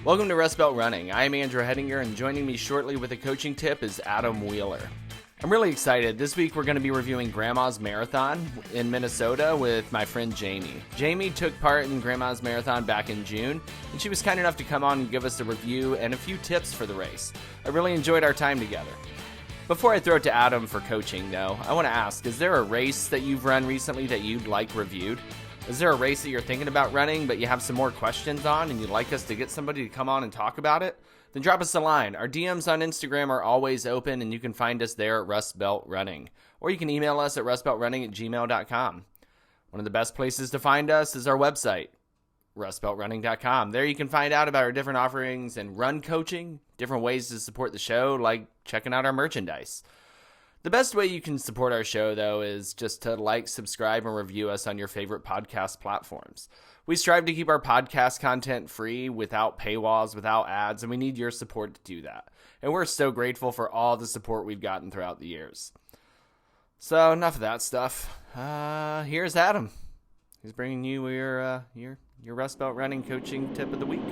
Welcome to Rust Belt Running. I am Andrew Hedinger, and joining me shortly with a coaching tip is Adam Wheeler. I'm really excited. This week we're going to be reviewing Grandma's Marathon in Minnesota with my friend Jamie. Jamie took part in Grandma's Marathon back in June, and she was kind enough to come on and give us a review and a few tips for the race. I really enjoyed our time together. Before I throw it to Adam for coaching, though, I want to ask, is there a race that you've run recently that you'd like reviewed? Is there a race that you're thinking about running, but you have some more questions on and you'd like us to get somebody to come on and talk about it? Then drop us a line. Our DMs on Instagram are always open, and you can find us there at Rust Belt Running. Or you can email us at rustbeltrunning@gmail.com. One of the best places to find us is our website, rustbeltrunning.com. There you can find out about our different offerings and run coaching, different ways to support the show, like checking out our merchandise. The best way you can support our show, though, is just to like, subscribe, and review us on your favorite podcast platforms. We strive to keep our podcast content free, without paywalls, without ads, and we need your support to do that. And we're so grateful for all the support we've gotten throughout the years. So, enough of that stuff. Here's Adam. He's bringing you your Rust Belt Running coaching tip of the week.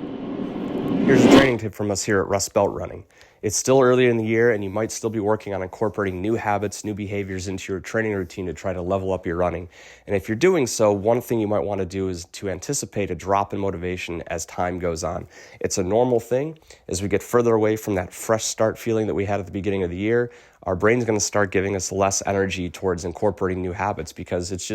Here's a training tip from us here at Rust Belt Running. It's still early in the year, and you might still be working on incorporating new habits, new behaviors into your training routine to try to level up your running. And if you're doing so, one thing you might want to do is to anticipate a drop in motivation as time goes on. It's a normal thing. As we get further away from that fresh start feeling that we had at the beginning of the year, our brain's going to start giving us less energy towards incorporating new habits because it's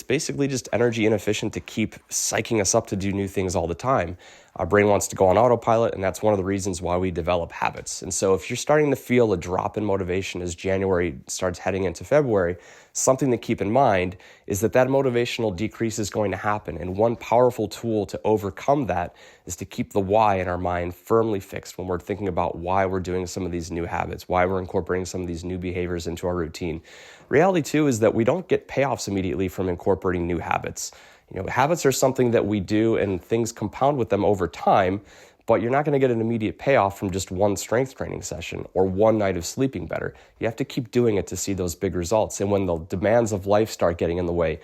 basically just energy inefficient to keep psyching us up to do new things all the time. Our brain wants to go on autopilot, and that's one of the reasons why we develop habits. And so if you're starting to feel a drop in motivation as January starts heading into February, something to keep in mind is that motivational decrease is going to happen. And one powerful tool to overcome that is to keep the why in our mind firmly fixed when we're thinking about why we're doing some of these new habits, why we're incorporating some of these new behaviors into our routine. Reality, too, is that we don't get payoffs immediately from incorporating new habits. Habits are something that we do and things compound with them over time, but you're not going to get an immediate payoff from just one strength training session or one night of sleeping better. You have to keep doing it to see those big results. And when the demands of life start getting in the way,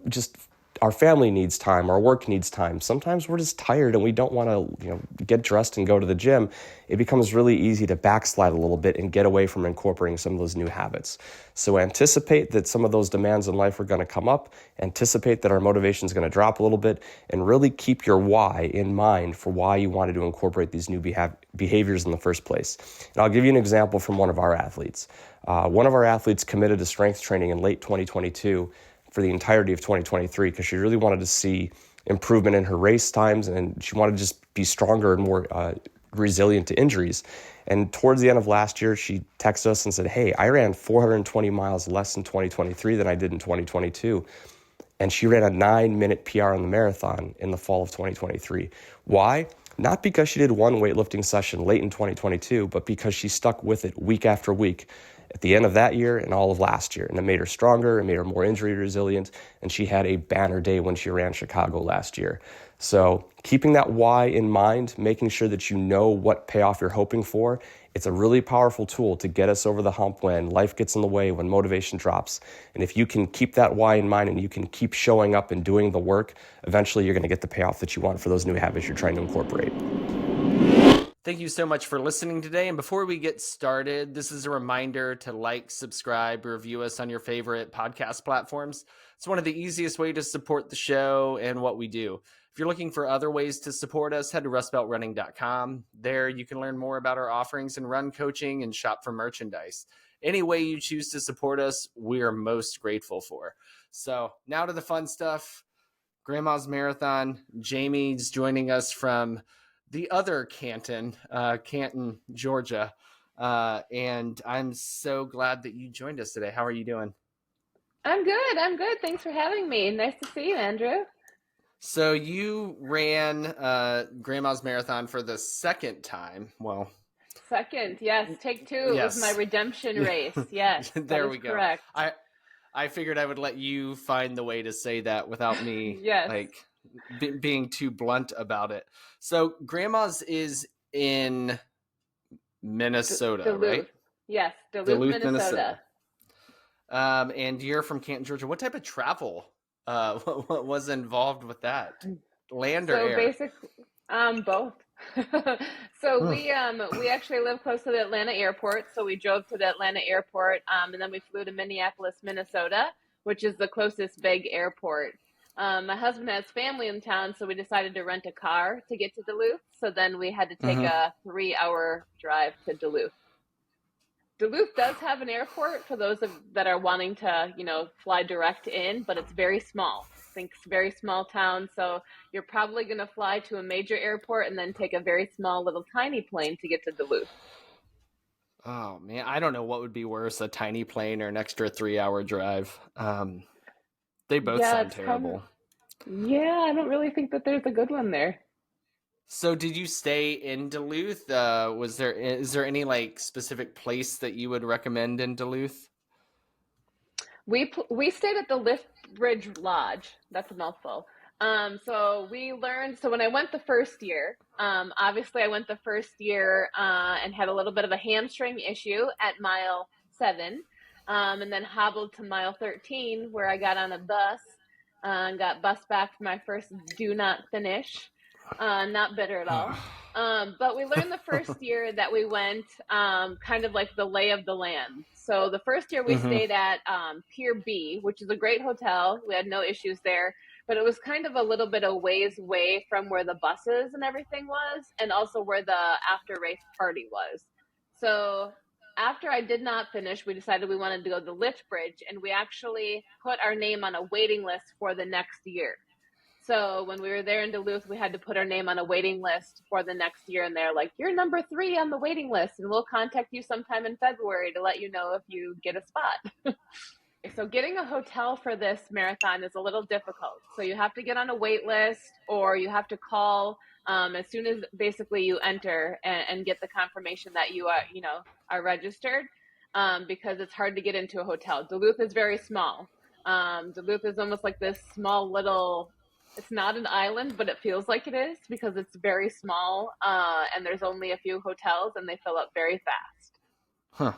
just our family needs time, our work needs time. Sometimes we're just tired and we don't want to, get dressed and go to the gym. It becomes really easy to backslide a little bit and get away from incorporating some of those new habits. So anticipate that some of those demands in life are going to come up, anticipate that our motivation is going to drop a little bit, and really keep your why in mind for why you wanted to incorporate these new behaviors in the first place. And I'll give you an example from one of our athletes. One of our athletes committed to strength training in late 2022 for the entirety of 2023 because she really wanted to see improvement in her race times and she wanted to just be stronger and more resilient to injuries. And towards the end of last year, she texted us and said, "Hey, I ran 420 miles less in 2023 than I did in 2022. And she ran a 9-minute PR on the marathon in the fall of 2023. Why? Not because she did one weightlifting session late in 2022, but because she stuck with it week after week at the end of that year and all of last year. And it made her stronger, it made her more injury resilient, and she had a banner day when she ran Chicago last year. So keeping that why in mind, making sure that you know what payoff you're hoping for, it's a really powerful tool to get us over the hump when life gets in the way, when motivation drops. And if you can keep that why in mind and you can keep showing up and doing the work, eventually you're going to get the payoff that you want for those new habits you're trying to incorporate. Thank you so much for listening today. And before we get started, this is a reminder to like, subscribe, review us on your favorite podcast platforms. It's one of the easiest ways to support the show and what we do. If you're looking for other ways to support us, head to rustbeltrunning.com. There you can learn more about our offerings and run coaching and shop for merchandise. Any way you choose to support us, we are most grateful for. So now to the fun stuff. Grandma's Marathon. Jamie's joining us from the other Canton, Georgia. And I'm so glad that you joined us today. How are you doing? I'm good. Thanks for having me. Nice to see you, Andrew. So you ran Grandma's Marathon for the second time. Well, second, yes. Take two. Yes. It was my redemption race. Yes. There we go. Correct. I figured I would let you find the way to say that without me being too blunt about it. So Grandma's is in Minnesota, Duluth. Right? Yes, Duluth, Minnesota. And you're from Canton, Georgia. What type of travel what was involved with that? Land or air? Both. So Hmm. we actually live close to the Atlanta airport, so we drove to the Atlanta airport, and then we flew to Minneapolis, Minnesota, which is the closest big airport. My husband has family in town, so we decided to rent a car to get to Duluth. So then we had to take Hmm. a 3 hour drive to Duluth. Duluth does have an airport for those that are wanting to, fly direct in, but it's very small. I think it's a very small town, so you're probably going to fly to a major airport and then take a very small little tiny plane to get to Duluth. Oh man, I don't know what would be worse, a tiny plane or an extra 3 hour drive. They both Yeah, sound it's kind of, terrible. yeah, I don't really think that there's a good one there. So did you stay in Duluth? Is there any like specific place that you would recommend in Duluth? We stayed at the Lift Bridge Lodge. That's a mouthful. So we learned. So when I went the first year, obviously I went the first year and had a little bit of a hamstring issue at mile 7, and then hobbled to mile 13 where I got on a bus and got bused back for my first do not finish. Not bitter at all. But we learned the first year that we went kind of like the lay of the land. So the first year we Hmm. stayed at Pier B, which is a great hotel. We had no issues there, but it was kind of a little bit of ways away from where the buses and everything was, and also where the after race party was. So after I did not finish, we decided we wanted to go to the lift bridge, and we actually put our name on a waiting list for the next year. So when we were there in Duluth, we had to put our name on a waiting list for the next year, and they're like, "You're number 3 on the waiting list, and we'll contact you sometime in February to let you know if you get a spot." So getting a hotel for this marathon is a little difficult. So you have to get on a wait list, or you have to call as soon as basically you enter and get the confirmation that you are registered, because it's hard to get into a hotel. Duluth is very small. Duluth is almost like this small little. It's not an island, but it feels like it is because it's very small, and there's only a few hotels, and they fill up very fast, Huh.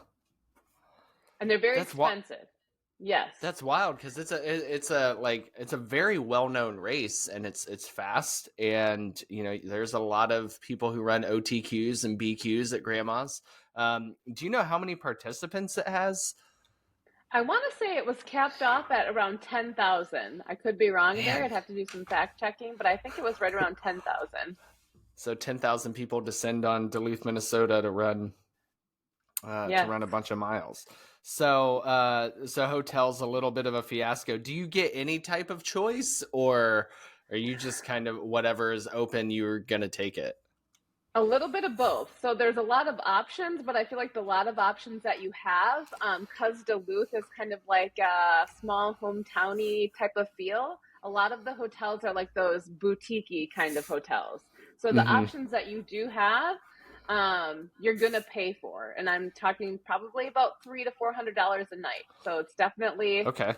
and they're very That's what. expensive. Yes. That's wild because it's a very well known race and it's fast and there's a lot of people who run OTQs and BQs at Grandma's. Do you know how many participants it has? I want to say it was capped off at around 10,000. I could be wrong there. Man, I'd have to do some fact checking, but I think it was right around 10,000. so 10,000 people descend on Duluth, Minnesota to Yes. run a bunch of miles. So hotel's a little bit of a fiasco. Do you get any type of choice, or are you just kind of whatever is open, you're gonna take it? A little bit of both. So there's a lot of options, but I feel like the lot of options that you have, because Duluth is kind of like a small hometowny type of feel, a lot of the hotels are like those boutique kind of hotels. So the Mm-hmm. options that you do have, you're gonna pay for, and I'm talking probably about $300 to $400 a night. So it's definitely Okay.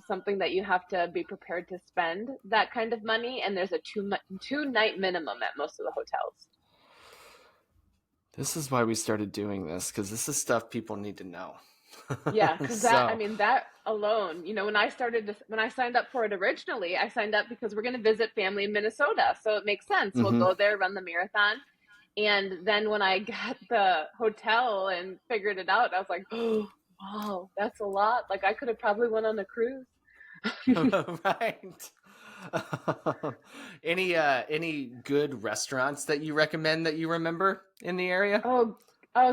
something that you have to be prepared to spend that kind of money. And there's a two night minimum at most of the hotels. This is why we started doing this, because this is stuff people need to know. Yeah, because I So, mean, that alone, when I signed up for it originally, I signed up because we're going to visit family in Minnesota. So it makes sense. We'll mhm. go there, run the marathon. And then when I got the hotel and figured it out, I was like, oh, wow, that's a lot. Like I could have probably went on a cruise. Right. Any good restaurants that you recommend that you remember in the area? Oh,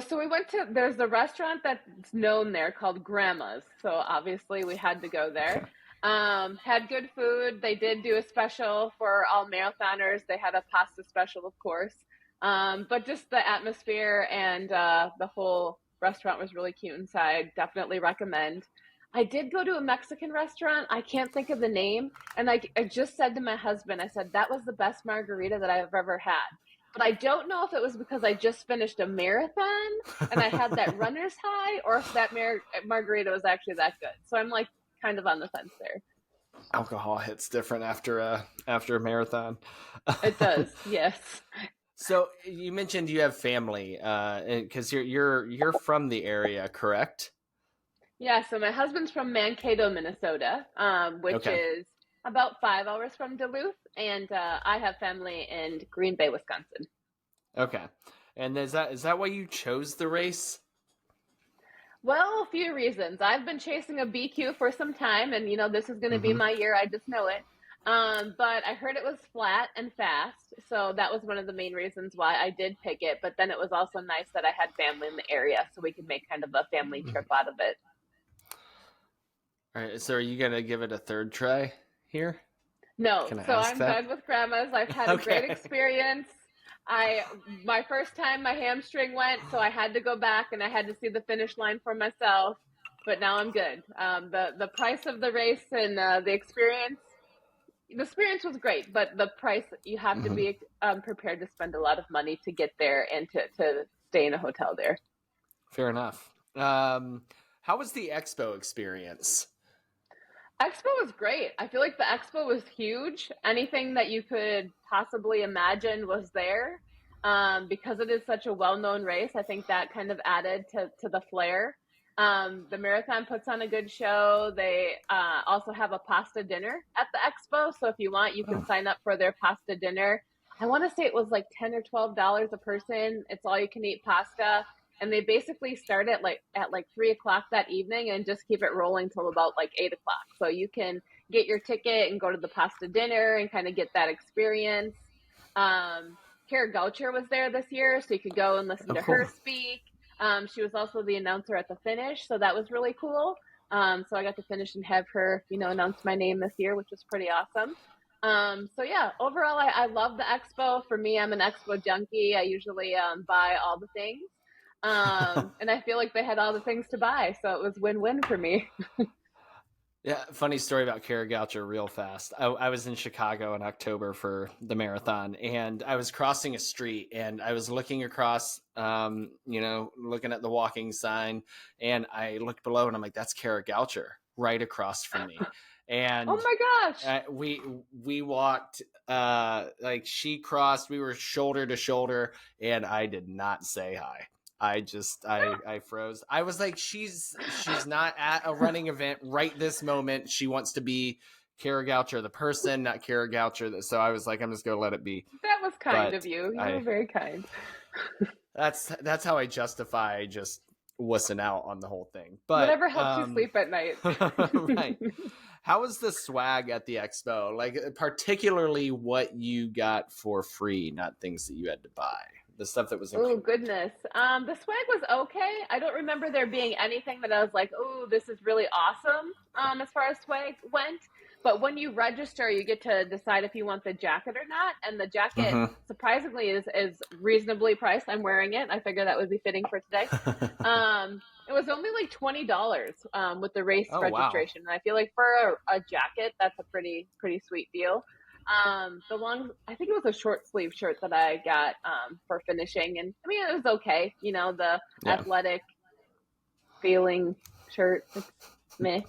so we went to, there's a restaurant that's known there called Grandma's. So obviously we had to go there. Okay. Had good food. They did do a special for all marathoners. They had a pasta special, of course. But just the atmosphere and the whole restaurant was really cute inside. Definitely recommend. I did go to a Mexican restaurant. I can't think of the name. And I just said to my husband, I said, that was the best margarita that I've ever had. But I don't know if it was because I just finished a marathon and I had that runner's high, or if that margarita was actually that good. So I'm like kind of on the fence there. Alcohol hits different after a marathon. It does, yes. So you mentioned you have family, because you're from the area, correct? Yeah, so my husband's from Mankato, Minnesota, which Okay. is About 5 hours from Duluth, and I have family in Green Bay, Wisconsin. Okay. And is that why you chose the race? Well, a few reasons. I've been chasing a BQ for some time, and this is going to be Hmm. my year. I just know it. But I heard it was flat and fast, so that was one of the main reasons why I did pick it. But then it was also nice that I had family in the area, so we could make kind of a family trip out of it. All right. So are you gonna give it a third try here? No, Can I so ask I'm that? done with grandmas. I've had a great Okay. experience. My first time my hamstring went, so I had to go back and I had to see the finish line for myself. But now I'm good. The price of the race and the experience was great, but the price, you have to Hmm. be prepared to spend a lot of money to get there and to stay in a hotel there. Fair enough. How was the expo experience? Expo was great. I feel like the expo was huge. Anything that you could possibly imagine was there. Because it is such a well-known race, I think that kind of added to the flair. The marathon puts on a good show. They also have a pasta dinner at the expo. So if you want, you can Oh, sign up for their pasta dinner. I want to say it was like $10 or $12 a person. It's all you can eat pasta, and they basically start at like 3 o'clock that evening and just keep it rolling till about like 8 o'clock. So you can get your ticket and go to the pasta dinner and kind of get that experience. Um, Kara Goucher was there this year, so you could go and listen oh, to her cool. speak. She was also the announcer at the finish, so that was really cool. So I got to finish and have her, announce my name this year, which was pretty awesome. So yeah, overall, I love the expo. For me, I'm an expo junkie. I usually buy all the things. And I feel like they had all the things to buy, so it was win-win for me. Yeah, funny story about Kara Goucher, real fast. I was in Chicago in October for the marathon, and I was crossing a street, and I was looking across, looking at the walking sign, and I looked below, and I'm like, "That's Kara Goucher right across from me," Oh and my gosh. we walked like she crossed. We were shoulder to shoulder, and I did not say hi. I froze. I was like, she's not at a running event right this moment. She wants to be Kara Goucher, the person, not Kara Goucher. So I was like, I'm just gonna let it be. That was kind of But you. You were I very kind. that's how I justify just wussing out on the whole thing. But Whatever helps you sleep at night. right. How was the swag at the expo? Like particularly what you got for free, not things that you had to buy. The stuff that was Oh included. goodness. The swag was okay. I don't remember there being anything that I was like, "Oh, this is really awesome." As far as swag went, but when you register, you get to decide if you want the jacket or not, and the jacket Hmm. surprisingly is reasonably priced. I'm wearing it. I figured that would be fitting for today. It was only like $20 with the race Oh wow. registration, and I feel like for a jacket, that's a pretty sweet deal. I think it was a short sleeve shirt that I got for finishing, and I mean it was okay. The Yeah. athletic feeling shirt. It's meh.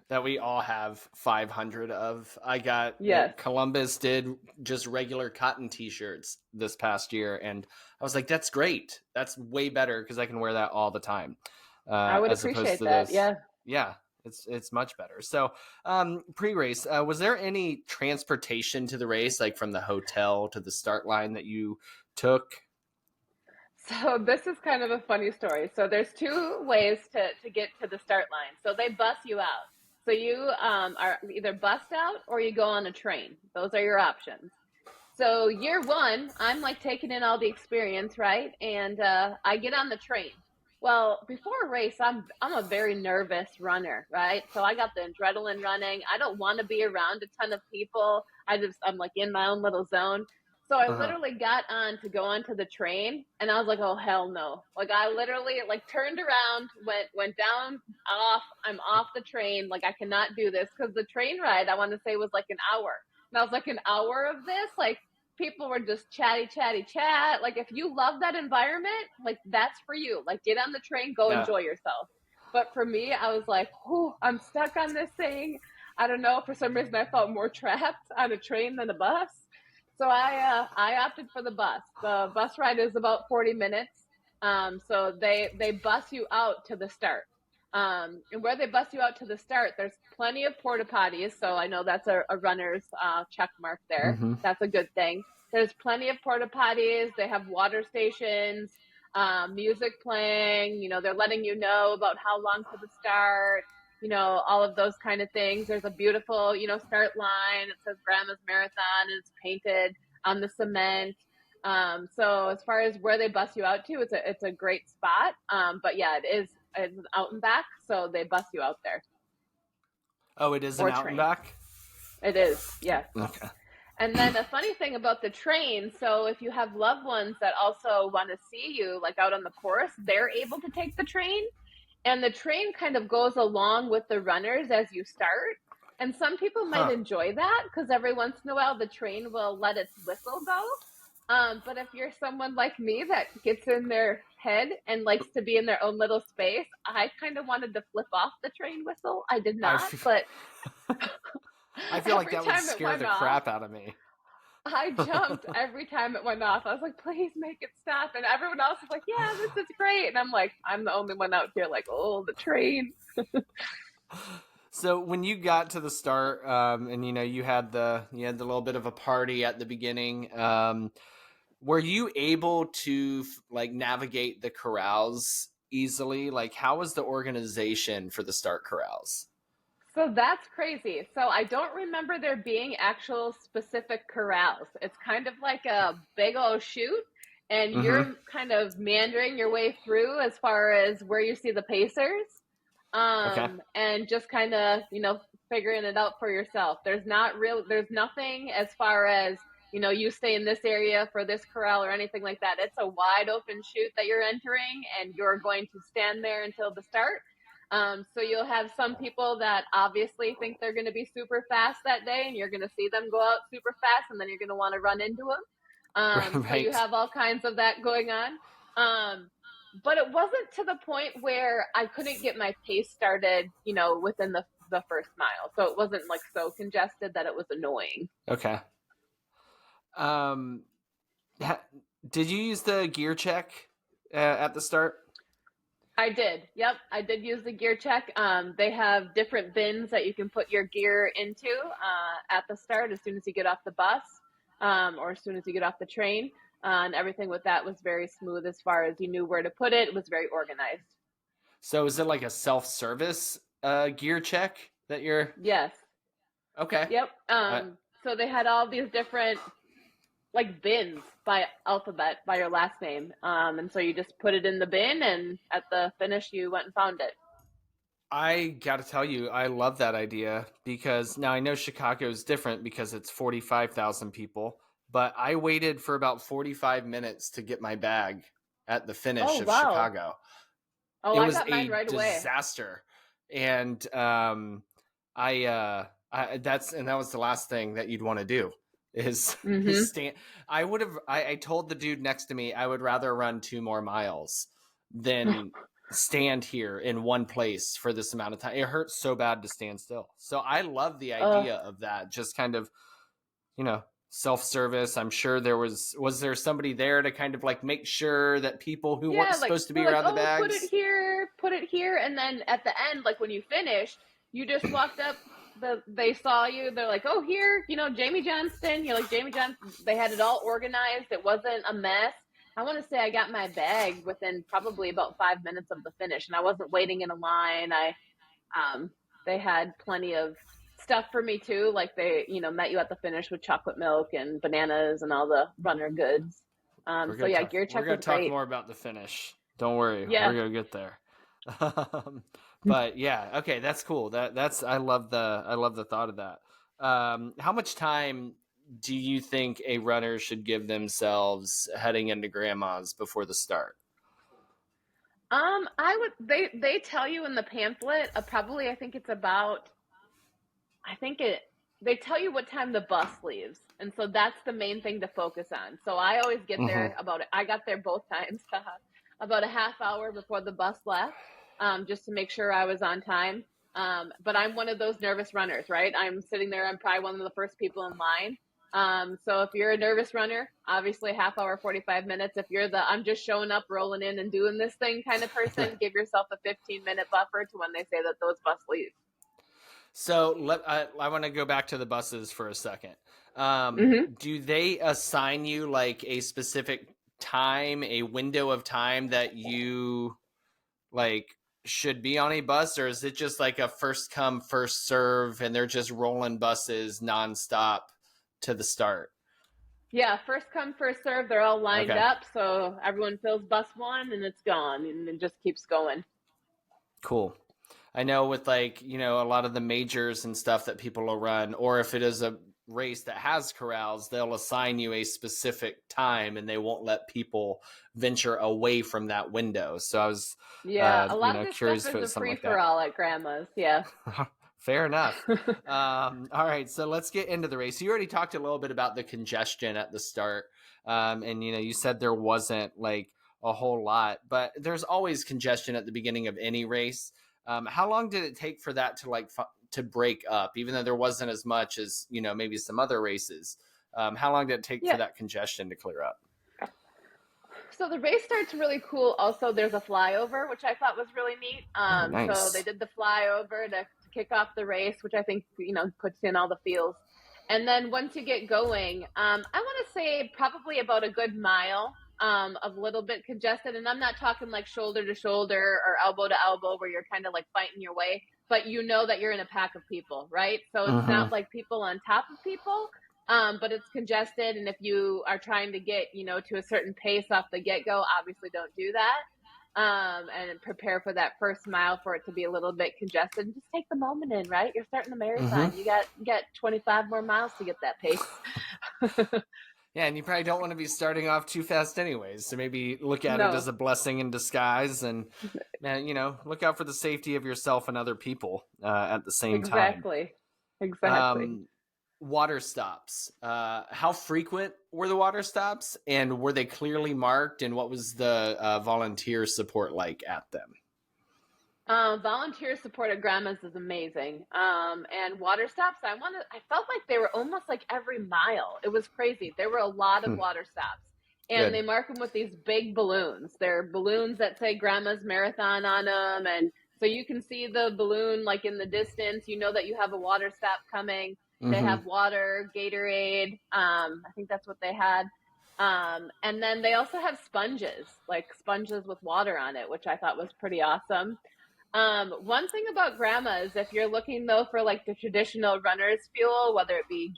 That we all have 500 of. I got Yes, Columbus did just regular cotton t-shirts this past year, and I was like, that's great. That's way better because I can wear that all the time, I would as opposed appreciate to that. this. Yeah. Yeah, it's much better. So pre-race, was there any transportation to the race, like from the hotel to the start line that you took? So this is kind of a funny story. So there's two ways to get to the start line. So they bus you out. So you are either bussed out or you go on a train. Those are your options. So year one, I'm like taking in all the experience, right? And I get on the train. Well, before a race, I'm a very nervous runner, right? So I got the adrenaline running. I don't want to be around a ton of people. I'm like in my own little zone. So I Uh-huh. literally got on to go onto the train, and I was like, "Oh hell no!" Like I literally like turned around, went down, off. I'm off the train. Like I cannot do this because the train ride I want to say was like an hour, and I was like, an hour of this, like people were just chatty, chatty, chat. Like if you love that environment, like that's for you. Like get on the train, go Yeah. enjoy yourself. But for me, I was like, "Oh, I'm stuck on this thing." I don't know. For some reason, I felt more trapped on a train than a bus. So I opted for the bus. The bus ride is about 40 minutes. So they bus you out to the start. And where they bus you out to the start, there's plenty of porta potties. So I know that's a runner's check mark there. Mm-hmm. That's a good thing. There's plenty of porta potties. They have water stations, music playing. They're letting you know about how long to the start, all of those kind of things. There's a beautiful, start line. It says Grandma's Marathon, and it's painted on the cement. So as far as where they bus you out to, it's a great spot. But yeah, it's out and back, so they bus you out there. Oh, it is an out and back? It is, yes. Okay. And then a funny thing about the train, so if you have loved ones that also want to see you, like out on the course, they're able to take the train. And the train kind of goes along with the runners as you start. And some people might enjoy that because every once in a while the train will let its whistle go. But if you're someone like me that gets in their head and likes to be in their own little space, I kind of wanted to flip off the train whistle. I did not, but I feel like that would scare the crap out of me. I jumped every time it went off. I was like, please make it stop. And everyone else was like, yeah, this is great. And I'm like, I'm the only one out here like, oh, the train. So when you got to the start, and you had the little bit of a party at the beginning, were you able to navigate the corrals easily? Like, how was the organization for the start corrals? So that's crazy. So I don't remember there being actual specific corrals. It's kind of like a big old chute, and you're kind of meandering your way through as far as where you see the pacers. And just kind of, figuring it out for yourself. There's nothing as far as, you stay in this area for this corral or anything like that. It's a wide open chute that you're entering, and you're going to stand there until the start. So you'll have some people that obviously think they're going to be super fast that day, and you're going to see them go out super fast, and then you're going to want to run into them. Right. So you have all kinds of that going on. But it wasn't to the point where I couldn't get my pace started, within the first mile. So it wasn't so congested that it was annoying. Okay. Did you use the gear check at the start? I did. Yep. I did use the gear check. They have different bins that you can put your gear into at the start as soon as you get off the bus or as soon as you get off the train. And everything with that was very smooth as far as you knew where to put it. It was very organized. So is it like a self-service gear check that you're... Yes. Okay. Yep. So they had all these different bins by alphabet, by your last name. And so you just put it in the bin, and at the finish you went and found it. I got to tell you, I love that idea because now I know Chicago is different because it's 45,000 people, but I waited for about 45 minutes to get my bag at the finish of Chicago. Oh, it was I got mine right away. Disaster. And that was the last thing that you'd want to do is stand. I told the dude next to me, I would rather run 2 more miles than stand here in one place for this amount of time. It hurts so bad to stand still. So I love the idea of that. Just kind of, self-service. I'm sure was there somebody there to kind of make sure that people who weren't supposed to be around the bags? Put it here. And then at the end, when you finished, you just walked up, they saw you, they're like, oh, here, Jamie Johnston. You're like, Jamie Johnston. They had it all organized. It wasn't a mess. I want to say I got my bag within probably about 5 minutes of the finish, and I wasn't waiting in a line. They had plenty of stuff for me too. They, met you at the finish with chocolate milk and bananas and all the runner goods. Gear check. We're going to talk more about the finish. Don't worry. Yeah. We're going to get there. But yeah, okay, that's cool. I love the thought of that. How much time do you think a runner should give themselves heading into Grandma's before the start? They tell you in the pamphlet, probably, I think it's about, they tell you what time the bus leaves. And so that's the main thing to focus on. So I always get there I got there both times, about a half hour before the bus left, just to make sure I was on time. But I'm one of those nervous runners, right? I'm sitting there. I'm probably one of the first people in line. So if you're a nervous runner, obviously half hour, 45 minutes. If you're the I'm just showing up, rolling in and doing this thing kind of person, give yourself a 15-minute buffer to when they say that those bus leave. So I want to go back to the buses for a second. Mm-hmm. Do they assign you like a specific time, a window of time that you like should be on a bus, or is it just like a first come first serve and they're just rolling buses nonstop to the start? Yeah, first come, first serve. They're all lined Okay, up, so everyone fills bus one and it's gone, and it just keeps going. cool. I know with like, a lot of the majors and stuff that people will run, or if it is a race that has corrals, they'll assign you a specific time and they won't let people venture away from that window. So I was, Yeah, a lot of this curious stuff if it is a was something free like for that. all at grandma's. Yeah. Fair enough. All right, so let's get into the race. You already talked a little bit about the congestion at the start, and you said there wasn't like a whole lot, but there's always congestion at the beginning of any race. How long did it take for that to to break up, even though there wasn't as much as maybe some other races? How long did it take for Yeah. that congestion to clear up? So the race starts really cool. Also, there's a flyover, which I thought was really neat. Oh, So nice. they did the flyover to kick off the race, which I think puts in all the feels. And then once you get going, I want to say probably about a good mile of a little bit congested. And I'm not talking like shoulder to shoulder or elbow to elbow where you're kind of like fighting your way, but you know that you're in a pack of people, right? So it's Mm-hmm. not like people on top of people, but it's congested. And if you are trying to get, to a certain pace off the get-go, obviously don't do that. And prepare for that first mile for it to be a little bit congested. Just take the moment in, right? You're starting a Mm-hmm. marathon. You got 25 more miles to get that pace. Yeah, and you probably don't want to be starting off too fast anyways. So maybe look at it as No, a blessing in disguise and, look out for the safety of yourself and other people at the same time. exactly. Exactly. Um, Water stops. How frequent were the water stops? And were they clearly marked? And what was the volunteer support like at them? Volunteer support at grandma's is amazing. And water stops, I felt like they were almost like every mile. It was crazy. There were a lot of Hmm, water stops. And good. they mark them with these big balloons. They're balloons that say grandma's marathon on them. And so you can see the balloon like in the distance. You know that you have a water stop coming. They Mm-hmm. have water, Gatorade. I think that's what they had. And then they also have sponges, like sponges with water on it, which I thought was pretty awesome. One thing about grandma is if you're looking though for like the traditional runner's fuel, whether it be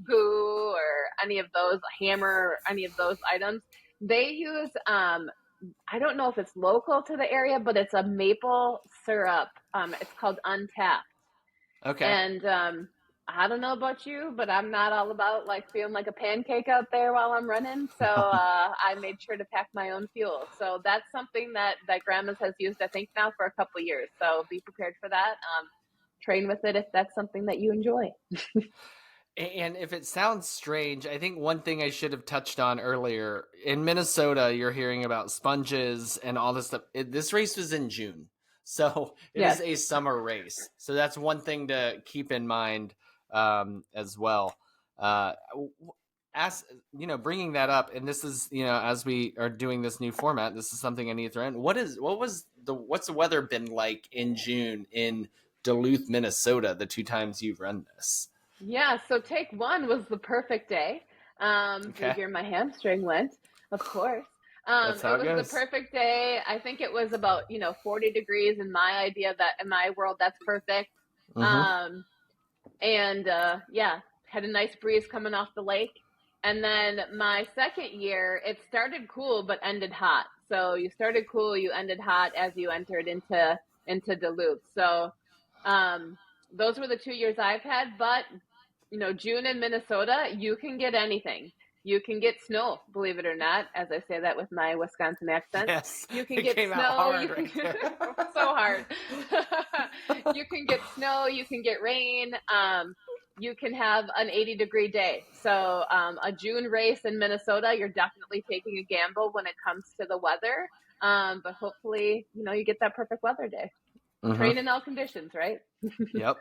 goo or any of those, hammer or any of those items, they use I don't know if it's local to the area, but it's a maple syrup. It's called Untapped. Okay. And I don't know about you, but I'm not all about like feeling like a pancake out there while I'm running. So I made sure to pack my own fuel. So that's something that grandma's has used, I think, now for a couple of years. So be prepared for that. Train with it if that's something that you enjoy. And if it sounds strange, I think one thing I should have touched on earlier in Minnesota, you're hearing about sponges and all this stuff. This race was in June, so it is Yes. a summer race. So that's one thing to keep in mind as well. As bringing that up, and this is as we are doing this new format, this is something I need to throw in. What's the weather been like in June in Duluth, Minnesota? The two times you've run this. Yeah. So take one was the perfect day. Okay. Figure my hamstring went, of course. That's how It it was the goes. perfect day. I think it was about, 40 degrees in my idea that in my world, that's perfect. Mm-hmm. Um, and yeah, had a nice breeze coming off the lake. And then my second year, it started cool but ended hot. So you started cool, you ended hot as you entered into Duluth. So those were the 2 years I've had. But June in Minnesota, you can get anything. You can get snow, believe it or not, as I say that with my Wisconsin accent. Yes, You can it get came out snow. hard You can right there. so hard. You can get snow. You can get rain. You can have an 80-degree day. So a June race in Minnesota, you're definitely taking a gamble when it comes to the weather. But hopefully, you get that perfect weather day. Mm-hmm. Train in all conditions, right? Yep.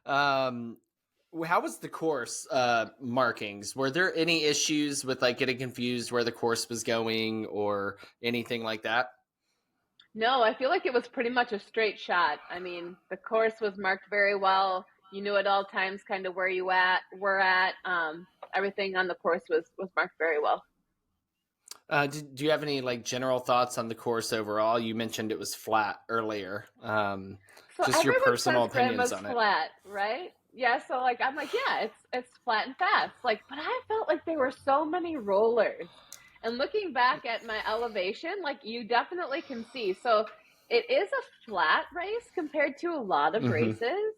Um, how was the course markings? Were there any issues with like getting confused where the course was going or anything like that? No, I feel like it was pretty much a straight shot. I mean, the course was marked very well. You knew at all times kind of where you at were at. Everything on the course was marked very well. Do you have any like general thoughts on the course overall? You mentioned it was flat earlier. So Just your everyone personal says opinions grandma's on it. flat, right? Yeah, so like I'm like, yeah, it's flat and fast. Like, but I felt like there were so many rollers. And looking back at my elevation, like you definitely can see. So it is a flat race compared to a lot of Hmm. races.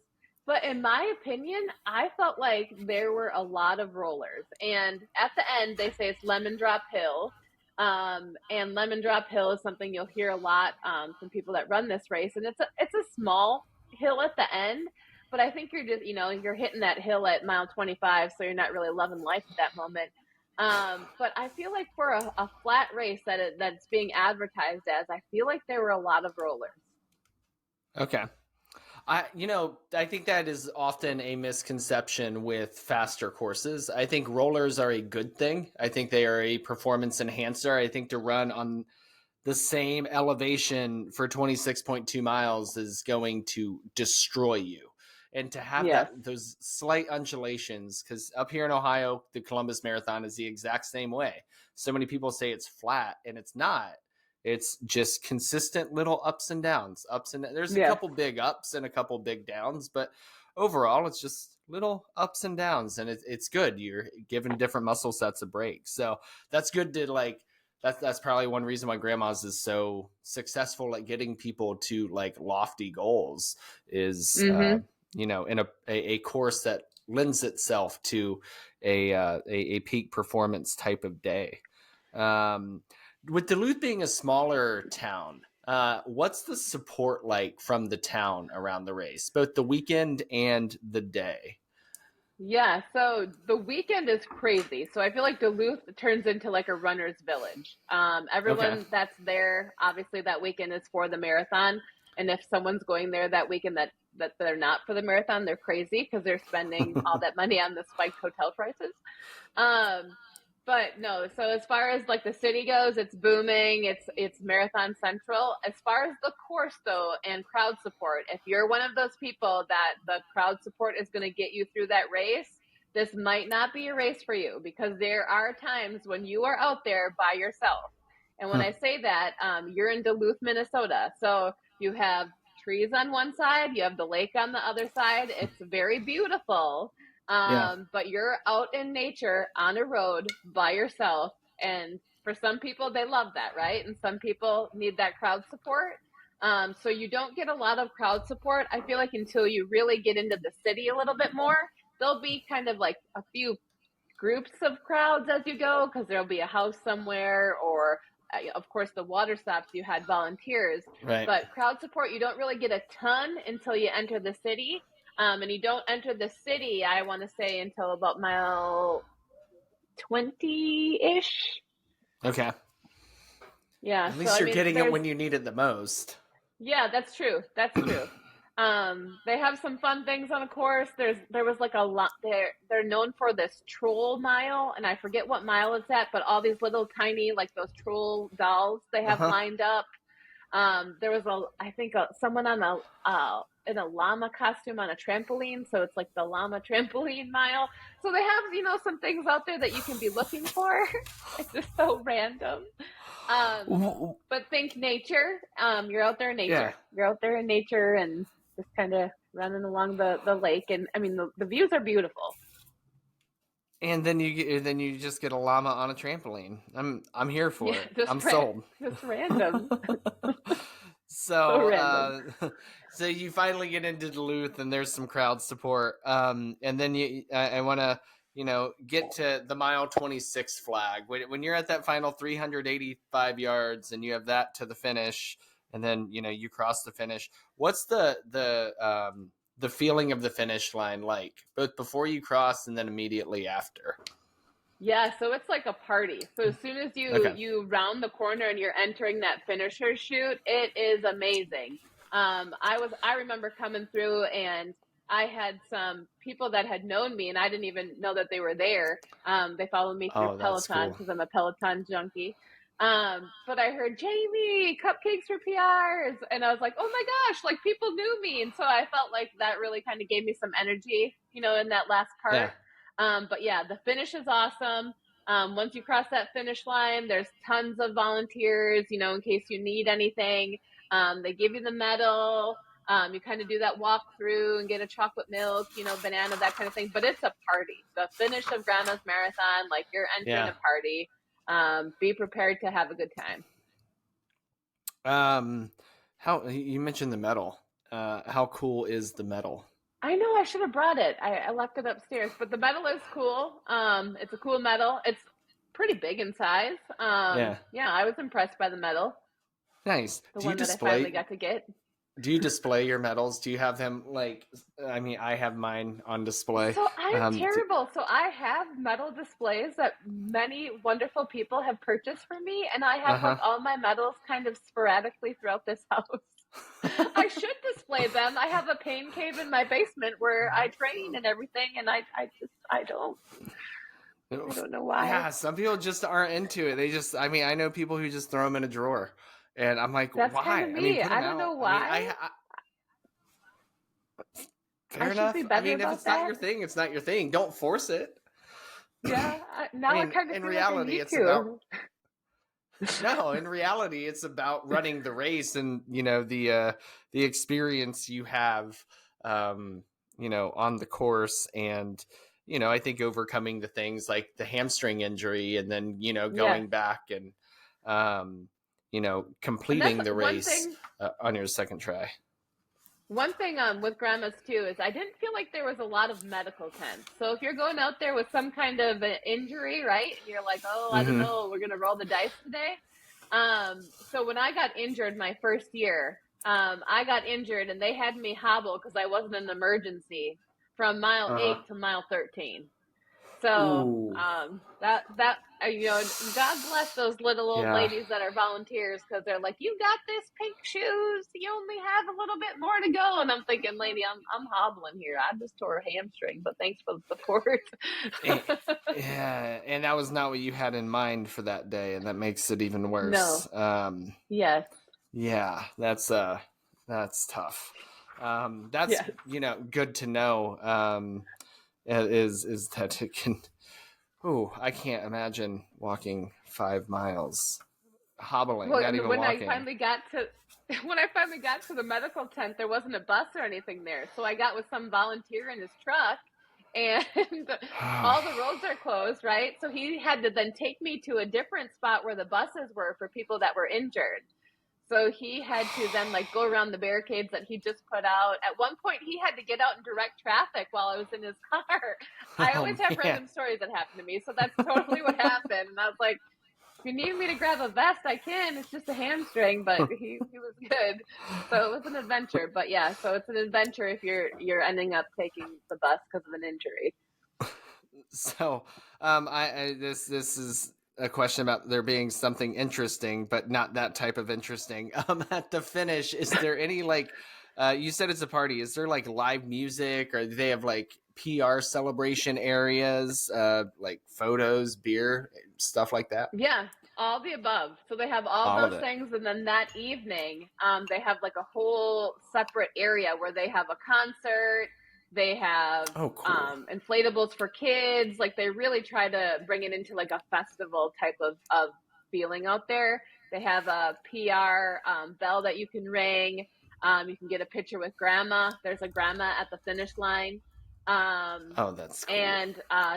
But in my opinion, I felt like there were a lot of rollers. And at the end, they say it's lemon drop hill. And lemon drop hill is something you'll hear a lot from people that run this race. And it's a small hill at the end, but I think you're just, you're hitting that hill at mile 25, so you're not really loving life at that moment. But I feel like for a flat race that's being advertised as, I feel like there were a lot of rollers. Okay. I think that is often a misconception with faster courses. I think rollers are a good thing. I think they are a performance enhancer. I think to run on the same elevation for 26.2 miles is going to destroy you. And to have Yes. those slight undulations, because up here in Ohio, the Columbus Marathon is the exact same way. So many people say it's flat, and it's not. It's just consistent little ups and downs, ups and there's a Yes. couple big ups and a couple big downs, but overall, it's just little ups and downs, and it's good. You're giving different muscle sets a break, so that's good to like that's probably one reason why grandma's is so successful at getting people to like lofty goals is Mm-hmm. in a course that lends itself to a peak performance type of day. um, with Duluth being a smaller town, what's the support like from the town around the race, both the weekend and the day? Yeah, so the weekend is crazy. So I feel like Duluth turns into like a runner's village. Okay. Everyone that's there, obviously that weekend is for the marathon. And if someone's going there that weekend that they're not for the marathon, they're crazy because they're spending all that money on the spiked hotel prices. Um, but no, so as far as like the city goes, it's booming. It's Marathon Central. As far as the course though, and crowd support, if you're one of those people that the crowd support is going to get you through that race, this might not be a race for you because there are times when you are out there by yourself. And when I say that, you're in Duluth, Minnesota. So you have trees on one side, you have the lake on the other side. It's very beautiful, Yeah. but you're out in nature on a road by yourself. And for some people, they love that, right? And some people need that crowd support. So you don't get a lot of crowd support, I feel like, until you really get into the city a little bit more. There'll be kind of like a few groups of crowds as you go because there'll be a house somewhere or of course the water stops you had volunteers, Right. but crowd support you don't really get a ton until you enter the city, and you don't enter the city, I want to say, until about mile 20-ish. Okay. Yeah, At so least I you're mean getting it there's when you need it the most. Yeah, that's true. That's true. They have some fun things on the course. There was like a lot. They're known for this troll mile, and I forget what mile it's at, but all these little tiny like those troll dolls they Uh have huh. lined up. There was I think someone on in a llama costume on a trampoline, so it's like the llama trampoline mile. So they have some things out there that you can be looking for. It's just so random. Um, but think nature. You're out there in Yeah. nature. You're out there in nature and just kind of running along the lake. And I mean, the views are beautiful. And then you just get a llama on a trampoline. I'm here Yeah, for it. I'm sold. just random. So So, random. so you finally get into Duluth, and there's some crowd support. And then I want to, get to the mile 26 flag. When you're at that final 385 yards, and you have that to the finish, and then you cross the finish. What's the feeling of the finish line like, both before you cross and then immediately after? Yeah, so it's like a party. So as soon as Okay. you round the corner and you're entering that finisher chute, it is amazing. I remember coming through and I had some people that had known me and I didn't even know that they were there. They followed me through Oh, that's Peloton cool. because I'm a Peloton junkie. But I heard Jamie cupcakes for PRs, and I was like, oh my gosh, like people knew me, and so I felt like that really kind of gave me some energy, in that last Yeah. part. But yeah, the finish is awesome. Once you cross that finish line, there's tons of volunteers, in case you need anything. They give you the medal. You kind of do that walk through and get a chocolate milk, banana, that kind of thing. But it's a party. The finish of Grandma's Marathon, like you're entering Yeah. a party. Be prepared to have a good time. How you mentioned the medal. How cool is the medal? I know I should have brought it. I left it upstairs, but the medal is cool. It's a cool medal. It's pretty big in size. Yeah. Yeah, I was impressed by the medal, Nice. the one that I finally got to get. Do you display your medals? Do you have them I have mine on display. So I'm Um, d- terrible. So I have medal displays that many wonderful people have purchased for me, and I have uh-huh. like all my medals kind of sporadically throughout this house. I should display them. I have a pain cave in my basement where I train and everything, and I don't know why. Yeah, some people just aren't into it. I know people who just throw them in a drawer. And I'm like, That's why? kind of me. Put them I don't out. know why. Fair I should enough. be better If about it's not that. your thing, it's not your thing. Don't force it. Yeah. Now I kind of In feel like I reality, need it's to. about no. In reality, it's about running the race and the experience you have, on the course, and I think overcoming the things like the hamstring injury, and then Yes. going back and And completing that's the race on your second try. one thing with grandmas too is I didn't feel like there was a lot of medical tents. So if you're going out there with some kind of an injury, right? And you're like, oh, I don't Mm-hmm. know, we're gonna roll the dice today. So when I got injured my first year, I got injured and they had me hobble because I wasn't an emergency from mile Uh-huh. 8 to mile 13. So Ooh. that God bless those little old Yeah. ladies that are volunteers because they're like, you got this, pink shoes. You only have a little bit more to go, and I'm thinking, lady, I'm hobbling here. I just tore a hamstring, but thanks for the support. Yeah, and that was not what you had in mind for that day, and that makes it even No. worse. Yes. Yeah, that's tough. That's Yes. good to know. Is that it can? Oh, I can't imagine walking 5 miles, hobbling, Well, not and even when walking. I finally got to the medical tent, there wasn't a bus or anything there. So I got with some volunteer in his truck, and all the roads are closed, right? So he had to then take me to a different spot where the buses were for people that were injured. So he had to then like go around the barricades that he just put out. At one point, he had to get out and direct traffic while I was in his car. I Oh always have man. random stories that happen to me, so that's totally what happened. And I was like, if you need me to grab a vest, I can. It's just a hamstring, but he was good. So it was an adventure. But yeah, so it's an adventure if you're ending up taking the bus because of an injury. So, this is a question about there being something interesting, but not that type of interesting. At the finish, is there any you said it's a party? Is there like live music, or do they have like PR celebration areas, like photos, beer, stuff like that? Yeah, all the above. So they have all All of those it. things, and then that evening, they have like a whole separate area where they have a concert. They have Oh, cool. inflatables for kids. Like they really try to bring it into like a festival type of feeling out there. They have a PR bell that you can ring. You can get a picture with grandma. There's a grandma at the finish line. Oh, that's cool. And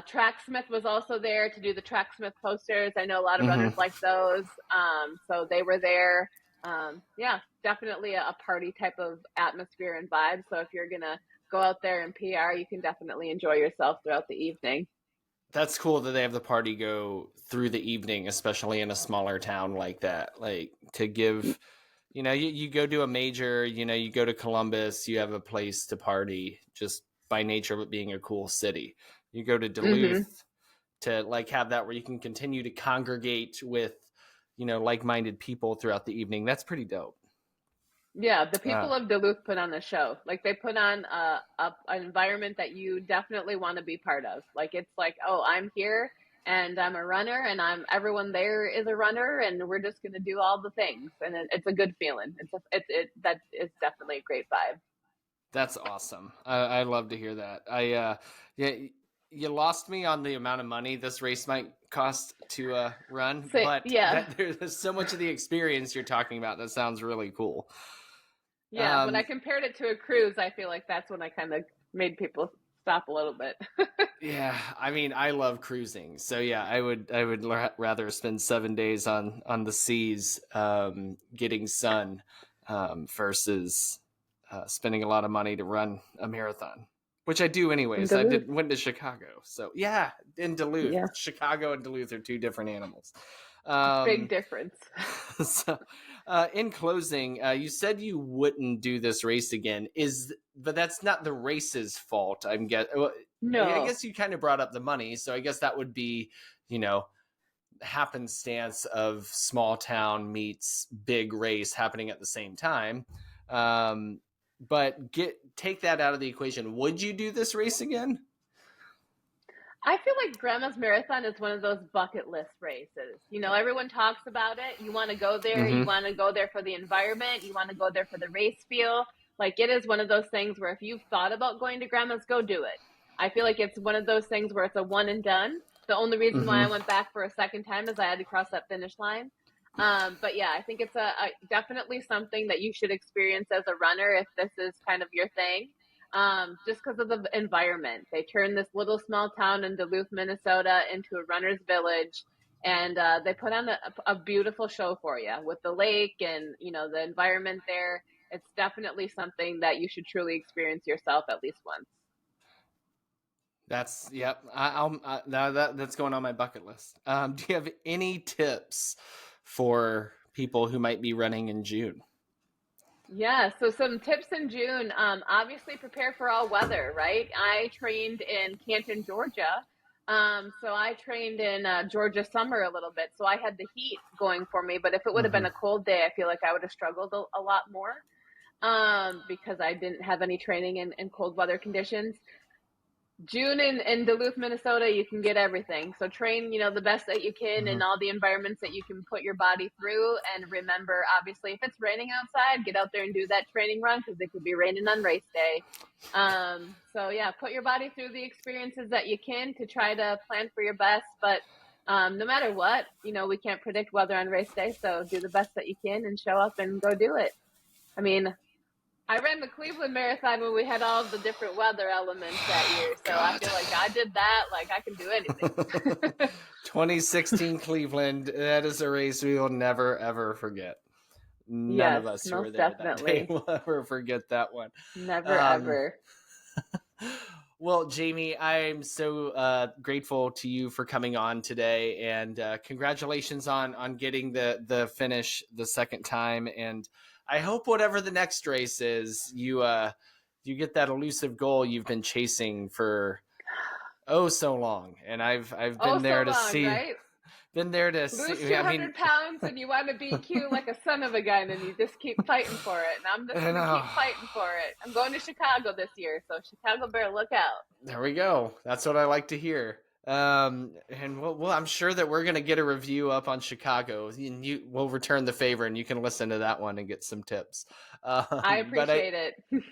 Tracksmith was also there to do the Tracksmith posters. I know a lot of Mm-hmm. runners like those. So they were there. Yeah, definitely a party type of atmosphere and vibe. So if you're going to go out there and PR, you can definitely enjoy yourself throughout the evening. That's cool that they have the party go through the evening, especially in a smaller town like that. Like to give, you go to a major, you go to Columbus, you have a place to party just by nature of it being a cool city. You go to Duluth to like have that where you can continue to congregate with, like-minded people throughout the evening. That's pretty dope. Yeah, the Uh, people of Duluth put on a show. Like they put on an environment that you definitely want to be part of. Like it's like, oh, I'm here and I'm a runner, and I'm everyone there is a runner, and we're just gonna do all the things, and it's a good feeling. That is definitely a great vibe. that's awesome. I love to hear that. Yeah, you lost me on the amount of money this race might cost to run, So but yeah, that there's so much of the experience you're talking about that sounds really cool. yeah. When I Um, compared it to a cruise, I feel like that's when I kind of made people stop a little bit. yeah, I mean, I love cruising, so yeah, I would rather spend 7 days on the seas, getting sun, versus spending a lot of money to run a marathon, which I do In anyways. Duluth, Went to Chicago, so yeah, in Duluth. yeah, Chicago and Duluth are two different animals. big Um, difference. so, in closing, you said you wouldn't do this race again. But that's not the race's fault. I No. guess you kind of brought up the money, so I guess that would be, you know, happenstance of small town meets big race happening at the same time. Um, but take that out of the equation. Would you do this race again? I feel like Grandma's Marathon is one of those bucket list races. You know, everyone talks about it. You want to go there. You Mm-hmm. want to go there for the environment. You want to go there for the race feel. Like it is one of those things where if you've thought about going to Grandma's, go do it. I feel like it's one of those things where it's a one and done. The only reason why I Mm-hmm. went back for a second time is I had to cross that finish line. But yeah, I think it's definitely something that you should experience as a runner if this is kind of your thing. Just because of the environment. They turned this little small town in Duluth, Minnesota into a runner's village. And they put on a beautiful show for you with the lake and, you know, the environment there. It's definitely something that you should truly experience yourself at least once. That's yep. That's going on my bucket list. Do you have any tips for people who might be running in June? Yeah, so some tips in June. Obviously, prepare for all weather, right? I trained in Canton, Georgia. So I trained in Georgia summer a little bit. So I had the heat going for me. But if it would have been Mm-hmm. a cold day, I feel like I would have struggled a lot more because I didn't have any training in cold weather conditions. June in Duluth, Minnesota, you can get everything. So train, you know, the best that you can in Mm-hmm. all the environments that you can put your body through. And remember, obviously, if it's raining outside, get out there and do that training run because it could be raining on race day. So yeah, put your body through the experiences that you can to try to plan for your best. But no matter what, you know, we can't predict weather on race day. So do the best that you can and show up and go do it. I mean, I ran the Cleveland Marathon when we had all the different weather elements that year. So I God. feel like I did that. Like I can do anything. 2016 Cleveland. That is a race we will never ever forget. None Yes, of us who were most there that day definitely. will ever forget that one. Never Um, ever. well, Jamie, I'm so grateful to you for coming on today, and congratulations on getting the finish the second time. And I hope whatever the next race is, you get that elusive goal you've been chasing for oh so long. And I've Oh, been so there to long, see. right? Been there to Lose see. I mean, 200 pounds and you want to BQ like a son of a gun and you just keep fighting for it. And I'm just I going to keep know. fighting for it. I'm going to Chicago this year. So Chicago better look out. There we go. That's what I like to hear. And I'm sure that we're going to get a review up on Chicago, and we'll return the favor, and you can listen to that one and get some tips. I But appreciate it.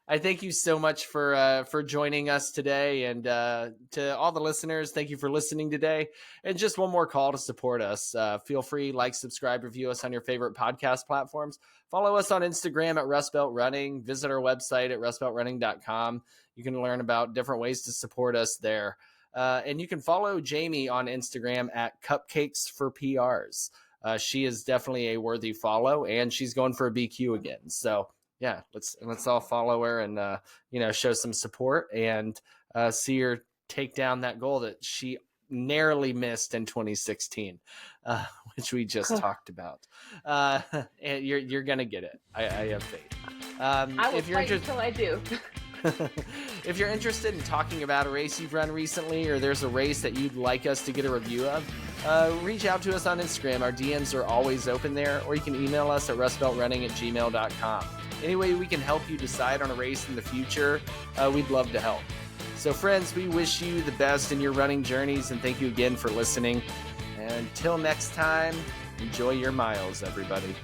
I thank you so much for joining us today, and to all the listeners, thank you for listening today. And just one more call to support us. Feel free, like, subscribe, review us on your favorite podcast platforms. Follow us on Instagram at Rust Belt Running. Visit our website at rustbeltrunning.com. You can learn about different ways to support us there. And you can follow Jamie on Instagram at Cupcakes for PRs. She is definitely a worthy follow, and she's going for a BQ again. So yeah, let's all follow her and show some support and see her take down that goal that she narrowly missed in 2016, which we just talked about. And you're gonna get it. I have faith. I will If you're fight interested. until I do. If you're interested in talking about a race you've run recently, or there's a race that you'd like us to get a review of, reach out to us on Instagram. Our DMs are always open there, or you can email us at rustbeltrunning@gmail.com. Any way we can help you decide on a race in the future, we'd love to help. So friends, we wish you the best in your running journeys, and thank you again for listening. And until next time, enjoy your miles, everybody.